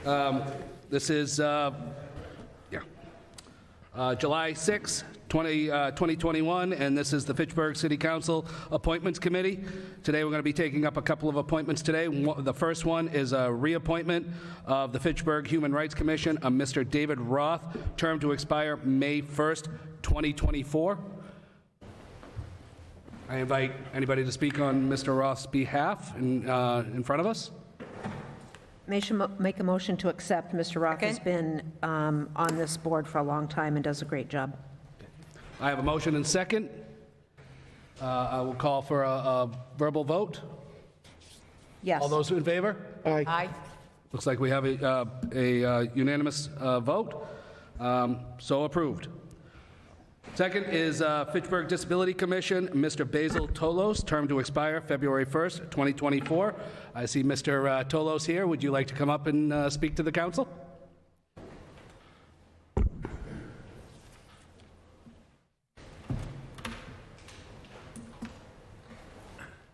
This is July 6, 2021, and this is the Fitchburg City Council Appointments Committee. Today we're going to be taking up a couple of appointments today. The first one is a reappointment of the Fitchburg Human Rights Commission of Mr. David Roth, term to expire May 1st, 2024. I invite anybody to speak on Mr. Roth's behalf in front of us. Make a motion to accept. Mr. Roth has been on this board for a long time and does a great job. I have a motion and second. I will call for a verbal vote. Yes. All those in favor? Aye. Looks like we have a unanimous vote. So approved. Second is Fitchburg Disability Commission, Mr. Basil Tolos, term to expire February 1st, 2024. I see Mr. Tolos here. Would you like to come up and speak to the council?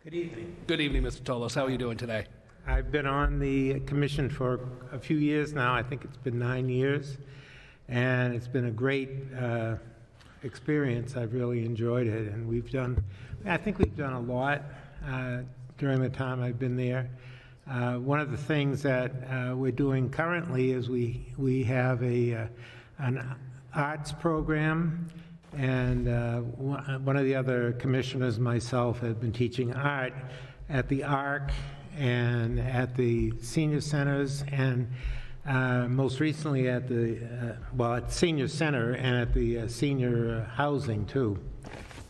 Good evening. Good evening, Mr. Tolos. How are you doing today? I've been on the commission for a few years now. I think it's been 9 years, and it's been a great experience. I've really enjoyed it, and I think we've done a lot during the time I've been there. One of the things that we're doing currently is we have an arts program, and one of the other commissioners, myself, have been teaching art at the ARC and at the senior centers, and most recently at the senior center and at the senior housing too.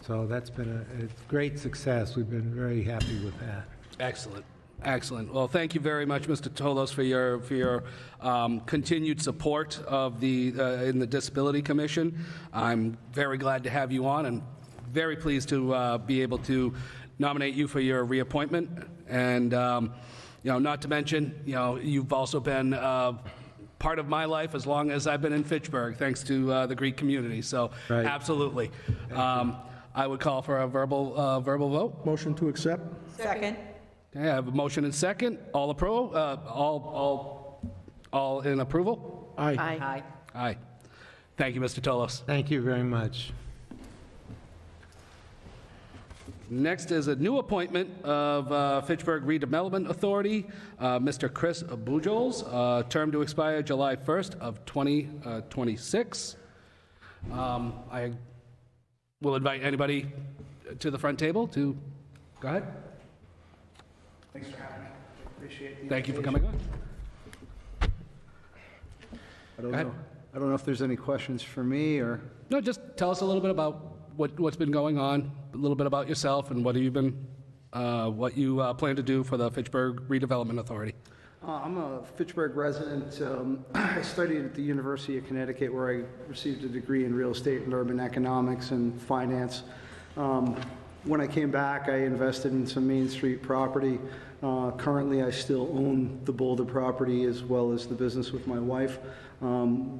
So that's been a great success. We've been very happy with that. Excellent. Excellent. Well, thank you very much, Mr. Tolos, for your continued support of in the Disability Commission. I'm very glad to have you on, and very pleased to be able to nominate you for your reappointment. And not to mention, you've also been part of my life as long as I've been in Fitchburg, thanks to the Greek community. So, right. Absolutely. I would call for a verbal vote. Motion to accept? Second. Okay, I have a motion and second. All in approval? Aye. Aye. Aye. Thank you, Mr. Tolos. Thank you very much. Next is a new appointment of Fitchburg Redevelopment Authority, Mr. Chris Bujols, term to expire July 1st of 2026. I will invite anybody to the front table to go ahead. Thanks for having me. Appreciate the Thank you for coming on. I don't Go ahead. know. I don't know if there's any questions for me or. No, just tell us a little bit about what's been going on, a little bit about yourself, and what you plan to do for the Fitchburg Redevelopment Authority. I'm a Fitchburg resident. I studied at the University of Connecticut, where I received a degree in real estate and urban economics and finance. When I came back, I invested in some Main Street property. Currently, I still own the Boulder property as well as the business with my wife.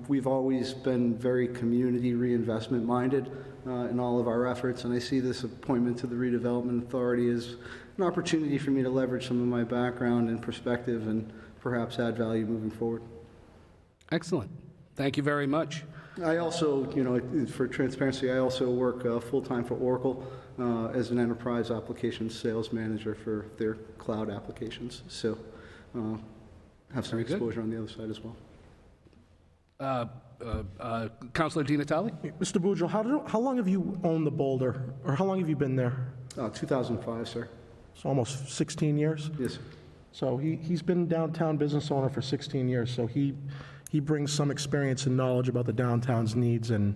We've always been very community reinvestment minded in all of our efforts, and I see this appointment to the Redevelopment Authority as an opportunity for me to leverage some of my background and perspective and perhaps add value moving forward. Excellent. Thank you very much. I also, for transparency, I also work full-time for Oracle as an enterprise applications sales manager for their cloud applications. So have some exposure on the other side as well. Councilor Di Natale? Mr. Bujold, how long have you owned the Boulder, or how long have you been there? 2005, sir. It's almost 16 years? Yes, sir. So he's been downtown business owner for 16 years, so he brings some experience and knowledge about the downtown's needs and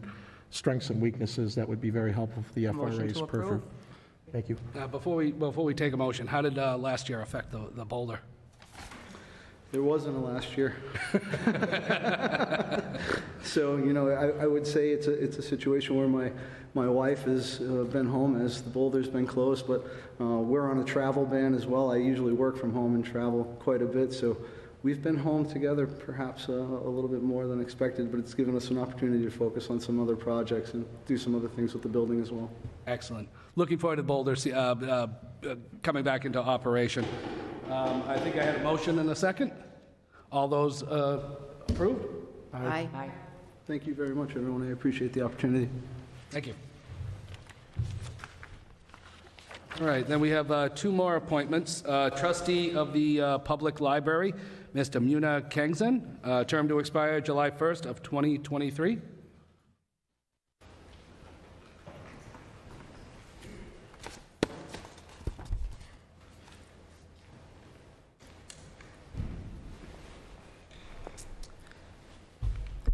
strengths and weaknesses that would be very helpful for the Motion FRA's to approve. perfect. Thank you. Before we take a motion, how did last year affect the Boulder? There wasn't a last year. So, I would say it's a situation where my wife has been home as the Boulder's been closed, but we're on a travel ban as well. I usually work from home and travel quite a bit, so we've been home together perhaps a little bit more than expected, but it's given us an opportunity to focus on some other projects and do some other things with the building as well. Excellent. Looking forward to Boulder coming back into operation. I think I had a motion and a second. All those approved? Aye. Thank you very much, everyone. I appreciate the opportunity. Thank you. All right, then we have two more appointments. Trustee of the Public Library, Mr. Muna Kengson, term to expire July 1st of 2023.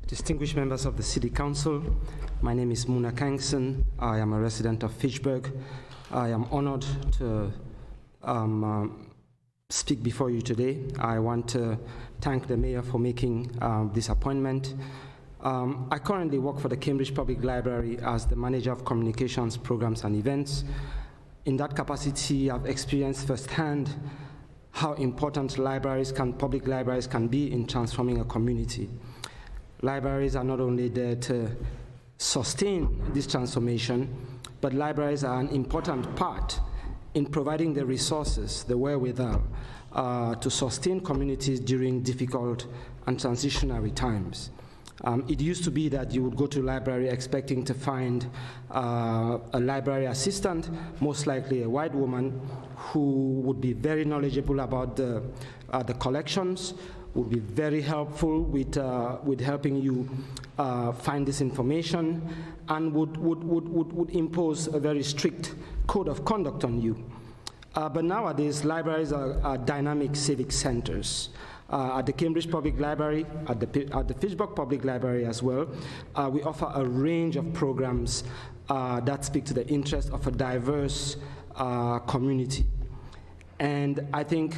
Distinguished members of the City Council, my name is Muna Kengson. I am a resident of Fitchburg. I am honored to speak before you today. I want to thank the mayor for making this appointment. I currently work for the Cambridge Public Library as the manager of communications, programs, and events. In that capacity, I've experienced firsthand how important public libraries can be in transforming a community. Libraries are not only there to sustain this transformation, but libraries are an important part in providing the resources, the wherewithal, to sustain communities during difficult and transitionary times. It used to be that you would go to a library expecting to find a library assistant, most likely a white woman, who would be very knowledgeable about the collections, would be very helpful with helping you find this information, and would impose a very strict code of conduct on you. But nowadays, libraries are dynamic civic centers. At the Cambridge Public Library, at the Fitchburg Public Library as well, we offer a range of programs that speak to the interests of a diverse community. And I think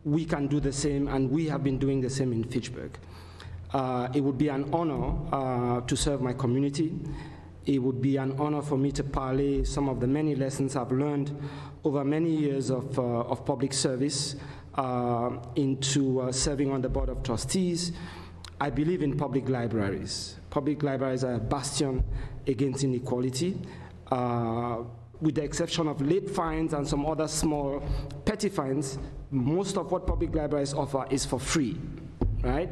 we can do the same, and we have been doing the same in Fitchburg. It would be an honor to serve my community. It would be an honor for me to parlay some of the many lessons I've learned over many years of public service into serving on the Board of Trustees. I believe in public libraries. Public libraries are a bastion against inequality. With the exception of late fines and some other small petty fines, most of what public libraries offer is for free, right?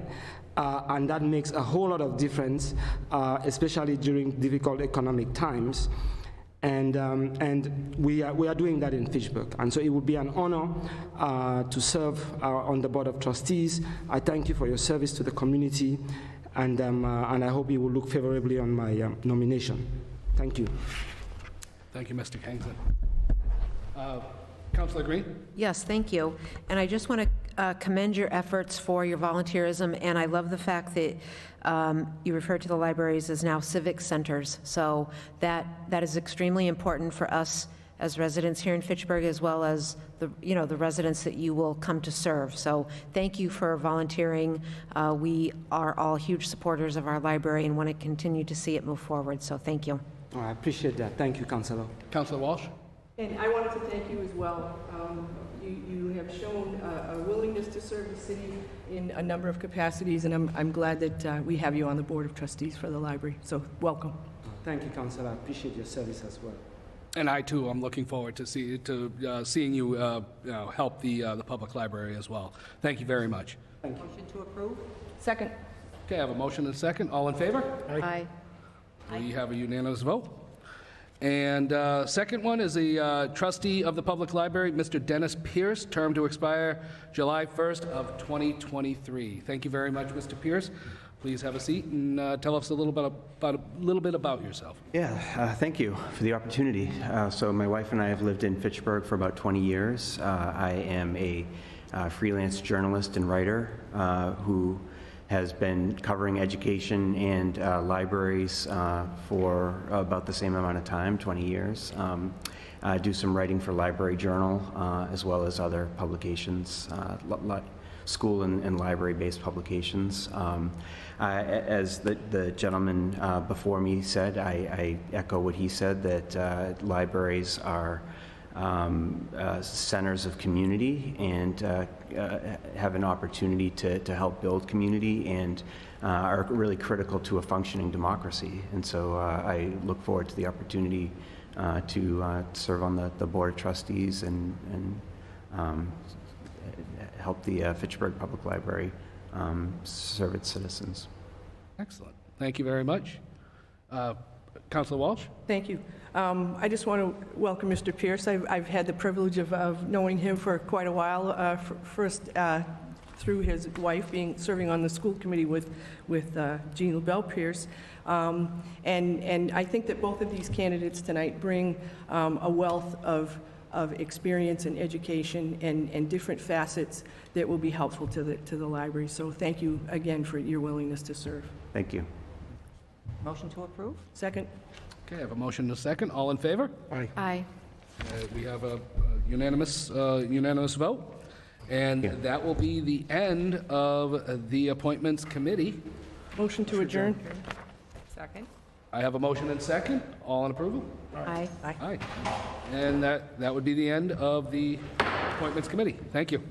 And that makes a whole lot of difference, especially during difficult economic times. And we are doing that in Fitchburg. And so it would be an honor to serve on the Board of Trustees. I thank you for your service to the community, and I hope you will look favorably on my nomination. Thank you. Thank you, Mr. Kengson. Councilor Green? Yes, thank you. And I just want to commend your efforts for your volunteerism, and I love the fact that you refer to the libraries as now civic centers. So that is extremely important for us as residents here in Fitchburg, as well as the residents that you will come to serve. So thank you for volunteering. We are all huge supporters of our library and want to continue to see it move forward. So thank you. Oh, I appreciate that. Thank you, Councillor. Councilor Walsh? And I wanted to thank you as well. You have shown a willingness to serve the city in a number of capacities, and I'm glad that we have you on the Board of Trustees for the library. So welcome. Thank you, Councillor. I appreciate your service as well. And I, too, am looking forward to seeing you help the public library as well. Thank you very much. Thank you. Motion to approve? Second. Okay, I have a motion and a second. All in favor? Aye. We have a unanimous vote. And second one is the trustee of the public library, Mr. Dennis Pierce, term to expire July 1st of 2023. Thank you very much, Mr. Pierce. Please have a seat and tell us a little bit about yourself. Yeah, thank you for the opportunity. So my wife and I have lived in Fitchburg for about 20 years. I am a freelance journalist and writer who has been covering education and libraries for about the same amount of time, 20 years. I do some writing for Library Journal as well as other publications, school and library-based publications. As the gentleman before me said, I echo what he said, that libraries are centers of community and have an opportunity to help build community and are really critical to a functioning democracy. And so I look forward to the opportunity to serve on the Board of Trustees and help the Fitchburg Public Library serve its citizens. Excellent. Thank you very much. Councilor Walsh? Thank you. I just want to welcome Mr. Pierce. I've had the privilege of knowing him for quite a while, first through his wife serving on the school committee with Jean LaBelle Pierce. And I think that both of these candidates tonight bring a wealth of experience and education and different facets that will be helpful to the library. So thank you again for your willingness to serve. Thank you. Motion to approve? Second? Okay, I have a motion and a second. All in favor? Aye. We have a unanimous vote. And Yeah. that will be the end of the Appointments Committee. Motion to adjourn? Second. I have a motion and second. All in approval? Aye. Aye. And that would be the end of the Appointments Committee. Thank you.